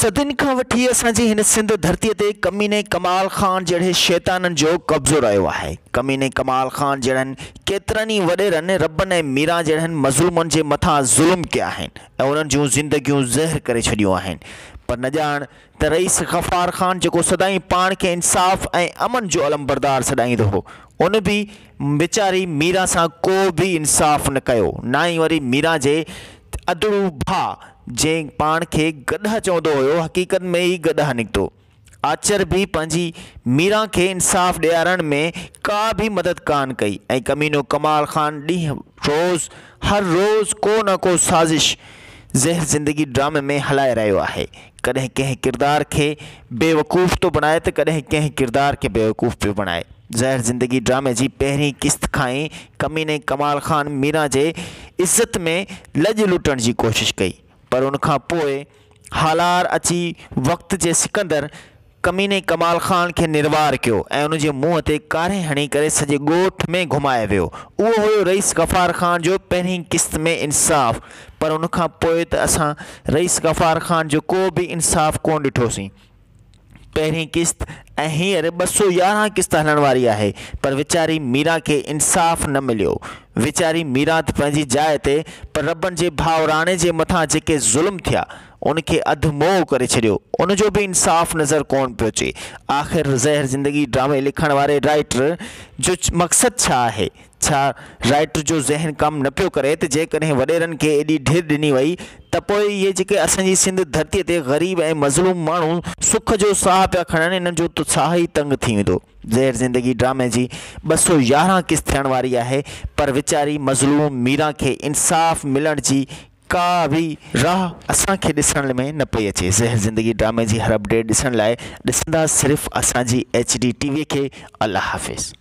सदिन खां वठी असांजी हिन सिंध धरतीअ ते कमीने कमाल ख़ान जहिड़े शैताननि जो कब्ज़ो रहियो आहे। कमीने कमाल ख़ान जहिड़नि केतिरनि ई वॾेरनि रॿनि ऐं मीरा जहिड़नि मज़लूमनि जे मथां ज़ुल्म कया आहिनि ऐं उन्हनि जूं ज़िंदगियूं ज़हर करे छॾियूं आहिनि। पर न ॼाण त रईस गफ़ार ख़ान जेको सदाईं पाण खे इंसाफ़ ऐं अमन जो अलमबरदार सॾाईंदो हो, उन बि वीचारी मीरा सां को बि इंसाफ़ न कयो, ना ई वरी मीरा जे अदड़ू भाउ जंहिं पाण खे गॾह चवंदो हुयो, हक़ीक़त में ई गॾह निकितो। आचर भी पंहिंजी मीरा खे इंसाफ़ ॾियारण में का भी मदद कान कई ऐं कमीनो कमाल ख़ान हर रोज़ को न को साज़िश ज़हर ज़िंदगी ड्रामे में हलाए रहियो आहे। कॾहिं कंहिं किरदार खे बेवकूफ़ तो बणाए त कॾहिं कंहिं किरदार खे बेवकूफ़ पियो बणाए। ज़हर ज़िंदगी ड्रामे जी पहिरीं किस्त खां ई कमीने कमाल ख़ान मीरा जे इज़्ज़त में लॼ लुटण जी कोशिश कई, पर उनखां पोइ हालार अची वक़्त जे सिकंदर कमीने कमाल ख़ान खे निर्वार कयो ऐं उन जे मुंहं ते कारे हणी करे सॼे ॻोठ में घुमाए वियो। उहो हुयो रईस गफ़ार ख़ान जो पहिरीं किस्त में इंसाफ़, पर उनखां पोइ त असां रईस गफ़ार ख़ान जो को बि इंसाफ़ कोन ॾिठोसीं। पहिरीं किस्त ऐं हींअर 211 किस्त हलण वारी आहे, पर वीचारी मीरा खे इंसाफ़ न मिलियो। वीचारी मीरा त पंहिंजी जाइ ते, पर रॿनि जे भाउराणे जे मथां जेके ज़ुल्म थिया उनखे अधमोह करे छॾियो, उनजो बि इंसाफ़ नज़र कोन पियो अचे। आख़िर ज़हर ज़िंदगी ड्रामे लिखण वारे राइटर जो मक़सदु छा आहे? छा राइटर जो ज़हन कमु न पियो करे त जेकॾहिं वॾेरनि खे एॾी ढिर ॾिनी वई त पोइ इहे जेके असांजी सिंध धरतीअ ते ग़रीब ऐं मज़लूम माण्हू सुख जो साह पिया खणनि, इन्हनि जो त साह ई तंग थी वेंदो। ज़हर ज़िंदगी ड्रामे जी 211 किस्त थियण वारी आहे, पर वीचारी मज़लूम मीरा खे इंसाफ़ मिलण जी का भी राह असांखे ॾिसण में न पई अचे। ज़हर ज़िंदगी ड्रामे जी हर अपडेट ॾिसण लाइ ॾिसंदा सिर्फ़ु असांजी HD TV खे। अल्लाह हाफ़िज़।